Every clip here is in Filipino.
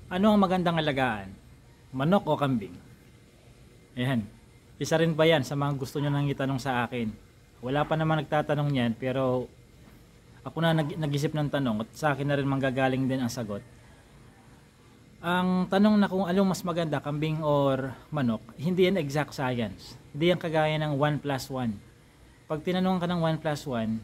Ano ang magandang alagaan? Manok o kambing? Ayan. Isa rin ba yan sa mga gusto nyo nang itanong sa akin? Wala pa naman nagtatanong yan, pero ako na nag-isip ng tanong at sa akin na rin manggagaling din ang sagot. Ang tanong na kung anong mas maganda, kambing or manok, hindi yan exact science. Hindi yan kagaya ng 1+1. Pag tinanong ka ng 1+1,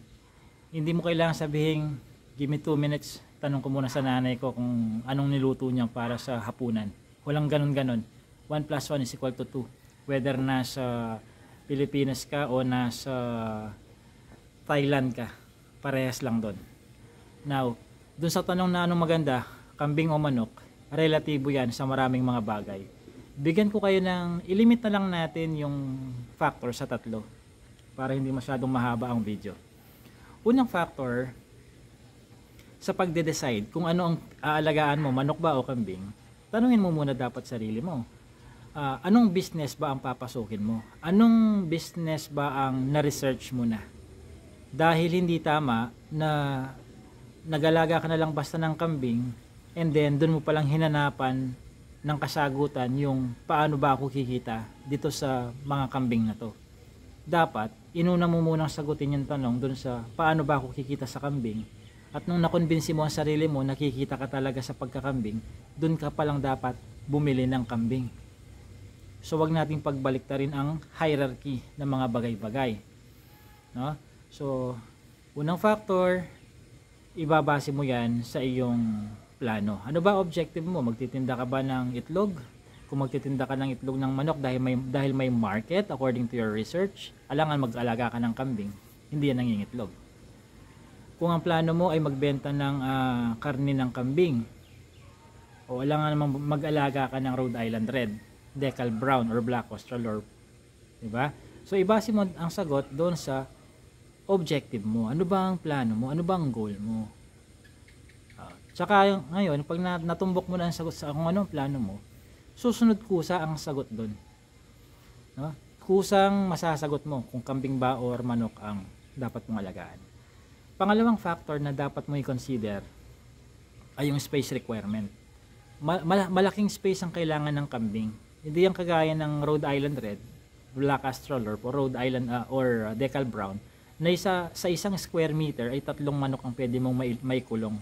hindi mo kailangan sabihin, give me 2 minutes, tanong ko muna sa nanay ko kung anong niluto niya para sa hapunan. Walang ganun-ganon. 1+1 is equal to 2. Whether nasa Pilipinas ka o nasa Thailand ka, parehas lang doon. Now, dun sa tanong na anong maganda, kambing o manok, relatibo yan sa maraming mga bagay. Bigyan ko kayo ng, ilimit na lang natin yung factor sa 3 para hindi masyadong mahaba ang video. Unang factor, sa pagde-decide kung ano ang aalagaan mo, manok ba o kambing, tanungin mo muna dapat sarili mo. Anong business ba ang papasukin mo? Anong business ba ang na-research mo na? Dahil hindi tama na nag-alaga ka na lang basta ng kambing and then doon mo palang hinanapan ng kasagutan yung paano ba ako kikita dito sa mga kambing na to. Dapat, inuna mo munang sagutin yung tanong doon sa paano ba ako kikita sa kambing. At nung nakonbinsi mo ang sarili mo, nakikita ka talaga sa pagkakambing, dun ka palang dapat bumili ng kambing. So wag nating pagbaliktarin ang hierarchy ng mga bagay-bagay. No? So, unang factor, ibabase mo yan sa iyong plano. Ano ba objective mo? Magtitinda ka ba ng itlog? Kung magtitinda ka ng itlog ng manok dahil may market according to your research, alangan mag-alaga ka ng kambing. Hindi yan nangingitlog. Kung ang plano mo ay magbenta ng karne ng kambing o alangan namang mag-alaga ka ng Rhode Island Red, Decal Brown or Black Australorp, diba? So ibase mo ang sagot doon sa objective mo. Ano ba ang plano mo? Ano ba ang goal mo? Tsaka ngayon, pag natumbok mo na ang sagot sa kung ano ang plano mo, susunod kusa ang sagot doon. No? Kusang masasagot mo kung kambing ba or manok ang dapat mong alagaan. Pangalawang factor na dapat mo i-consider ay yung space requirement. Malaking space ang kailangan ng kambing. Hindi yung kagaya ng Rhode Island Red, Black Australorp o Rhode Island or Decal Brown na sa isang square meter ay 3 manok ang pwede mong may kulong.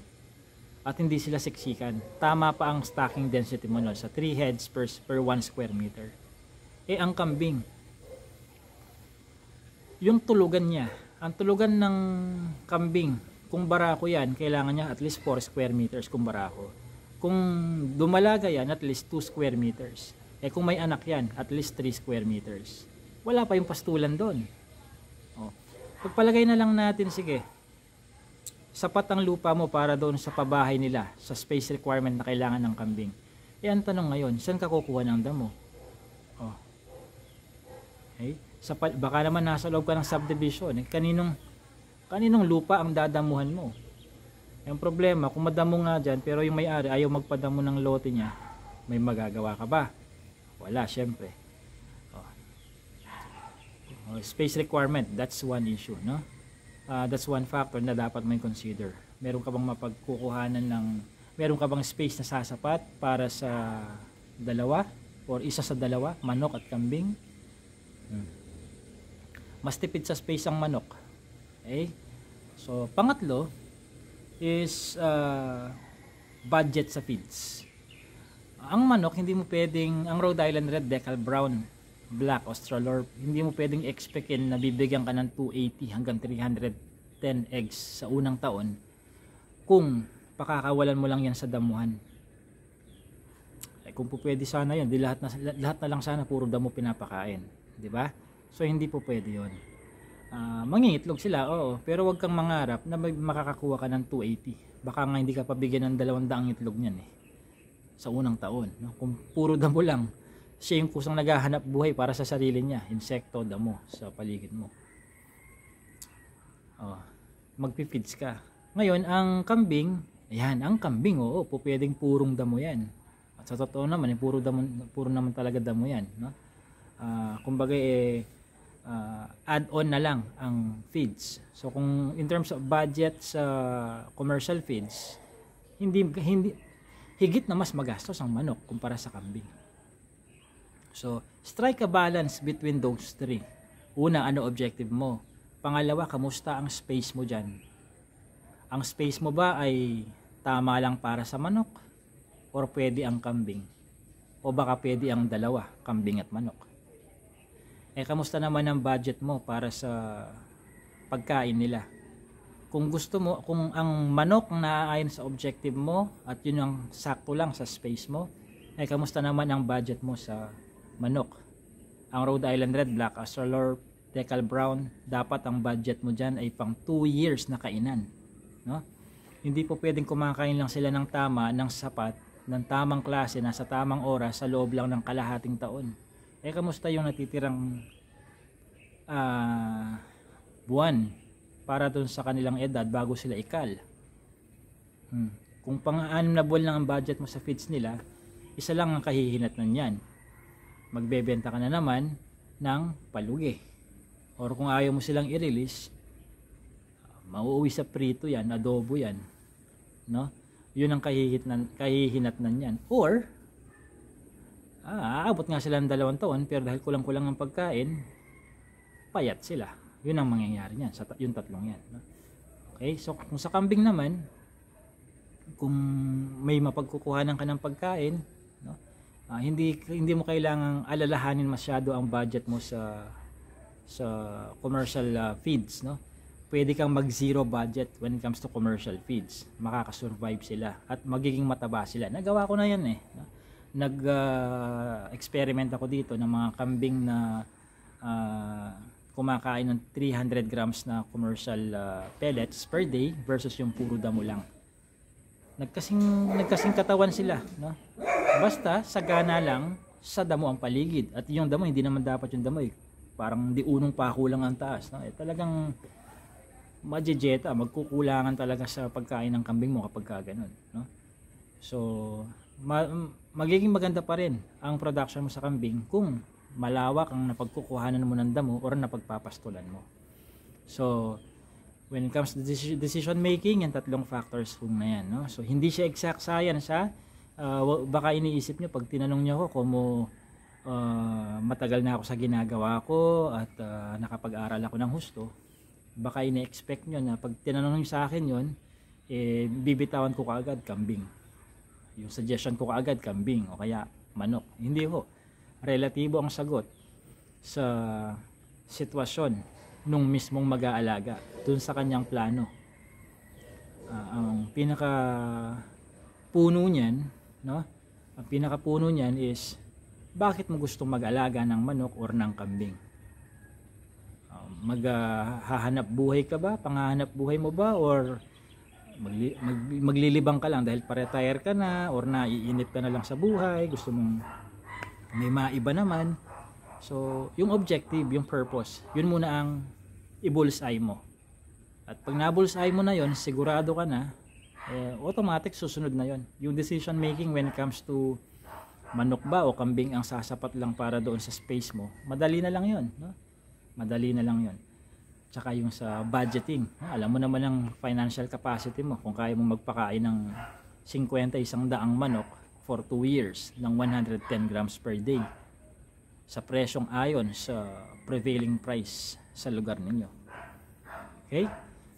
At hindi sila siksikan. Tama pa ang stocking density mo nun sa 3 heads per 1 square meter. Ang kambing, yung tulugan niya, ang tulugan ng kambing, kung barako yan, kailangan niya at least 4 square meters kung barako. Kung dumalaga yan, at least 2 square meters. Kung may anak yan, at least 3 square meters. Wala pa yung pastulan doon. Pagpalagay na lang natin, sige, sapat ang lupa mo para doon sa pabahay nila, sa space requirement na kailangan ng kambing. Ang tanong ngayon, saan ka kukuha ng damo? Okay? Baka naman nasa loob ka ng subdivision. Kaninong lupa ang dadamuhan mo? Yung problema, kung madamo nga dyan, pero yung may-ari ayaw magpadamo ng lote niya, may magagawa ka ba? Wala, syempre. Space requirement, that's one issue, no? That's one factor na dapat may consider. Meron ka bang meron ka bang space na sasapat para sa dalawa or isa sa dalawa, manok at kambing? Mas tipid sa space ang manok. Okay? So, pangatlo is budget sa feeds. Ang manok, hindi mo pwedeng, ang Rhode Island Red, Decal Brown, Black Australorp, hindi mo pwedeng expectin na bibigyan ka ng 280 hanggang 310 eggs sa unang taon kung pakakawalan mo lang yan sa damuhan. Kung po pwede sana yun, di lahat na lang sana puro damo pinapakain. Di ba? So hindi po pwede yun. Mangingitlog sila, oo, pero wag kang mangarap na makakakuha ka ng 280. Baka nga hindi ka pabigyan ng 200 itlog niyan sa unang taon, no? Kung puro damo lang, siya yung kusang naghahanap buhay para sa sarili niya, insekto, damo sa paligid mo. Magpipits ka. Ngayon, ang kambing, ang kambing, oo, po pwedeng purong damo yan. At sa totoo naman, puro naman talaga damo yan, no? Kumbaga add-on na lang ang feeds. So kung in terms of budget sa commercial feeds, hindi higit na mas magastos ang manok kumpara sa kambing. So, strike a balance between those three. Una, ano objective mo? Pangalawa, kamusta ang space mo dyan? Ang space mo ba ay tama lang para sa manok? Or pwede ang kambing? O baka pwede ang dalawa, kambing at manok? Kamusta naman ang budget mo para sa pagkain nila? Kung gusto mo, kung ang manok naaayon sa objective mo at yun ang sakto lang sa space mo, kamusta naman ang budget mo sa manok? Ang Rhode Island Red, Black Australorp, Decal Brown, dapat ang budget mo dyan ay pang 2 years na kainan, no? Hindi po pwedeng kumakain lang sila ng tama, ng sapat, ng tamang klase, nasa tamang oras sa loob lang ng kalahating taon. Kamusta yung natitirang buwan para dun sa kanilang edad bago sila ikal? Kung pang-6 na buwan lang ang budget mo sa feeds nila, isa lang ang kahihinatnan yan. Magbebenta ka na naman ng palugi. Or kung ayaw mo silang i-release, mauuwi sa prito yan, adobo yan, no? Yun ang kahihinatnan yan. Or aabot nga sila ng 2 taon, pero dahil kulang-kulang ang pagkain, payat sila. Yun ang mangyayari niyan, yung tatlong yan, no? Okay, so kung sa kambing naman, kung may mapagkukuhanan ka ng pagkain, no? Hindi mo kailangang alalahanin masyado ang budget mo sa commercial feeds, no? Pwede kang mag zero budget when it comes to commercial feeds. Makakasurvive sila at magiging mataba sila. Nagawa ko na yan no? Experiment ako dito ng mga kambing na kumakain ng 300 grams na commercial pellets per day versus yung puro damo lang. Nagkasing katawan sila, no? Basta sagana lang sa damo ang paligid, at yung damo hindi naman dapat yung damo parang di unong pako lang ang taas, no? Talagang majejeta, magkukulangan talaga sa pagkain ng kambing mo kapag ganun, no? So magiging maganda pa rin ang production mo sa kambing kung malawak ang napagkukuhanan mo ng damo or napagpapastulan mo. So when it comes to decision making, yung tatlong factors kung na yan, no? So hindi siya exact science, ha? Baka iniisip nyo pag tinanong nyo ako kung matagal na ako sa ginagawa ko at nakapag-aral ako ng husto, baka ini-expect nyo na pag tinanong nyo sa akin yon, bibitawan ko kaagad kambing. Yung suggestion ko kaagad kambing o kaya manok. Hindi ho. Relatibo ang sagot sa sitwasyon nung mismong mag-aalaga dun sa kanyang plano. Ang pinaka puno niyan, no? Ang pinaka puno niyan is bakit mo gustong mag-alaga ng manok or ng kambing? Maghahanap buhay ka ba? Panghahanap buhay mo ba? Or maglilibang ka lang dahil pa-retire ka na or naiinip ka na lang sa buhay, gusto mong may maiba naman? So, yung objective, yung purpose, yun muna ang i-bullseye mo. At pag na-bullseye mo na yon, sigurado ka na, automatic susunod na yon. Yung decision making when it comes to manok ba o kambing ang sasapat lang para doon sa space mo, madali na lang yon, no? Madali na lang yon. Tsaka yung sa budgeting, alam mo naman ang financial capacity mo kung kaya mo magpakain ng 50 100 manok for 2 years ng 110 grams per day sa presyong ayon sa prevailing price sa lugar ninyo. Okay?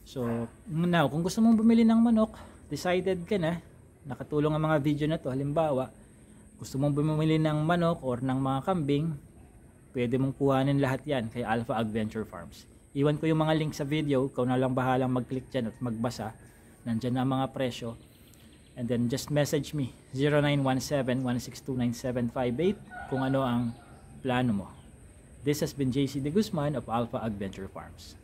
So, now, kung gusto mong bumili ng manok, decided ka na, nakatulong ang mga video na to, halimbawa, gusto mong bumili ng manok or ng mga kambing, pwede mong kuhanin lahat yan kay Alpha Adventure Farms. Iwan ko yung mga link sa video, ikaw na lang bahalang mag-click dyan at magbasa. Nandyan na ang mga presyo. And then just message me, 0917-1629758 kung ano ang plano mo. This has been JC De Guzman of Alpha Adventure Farms.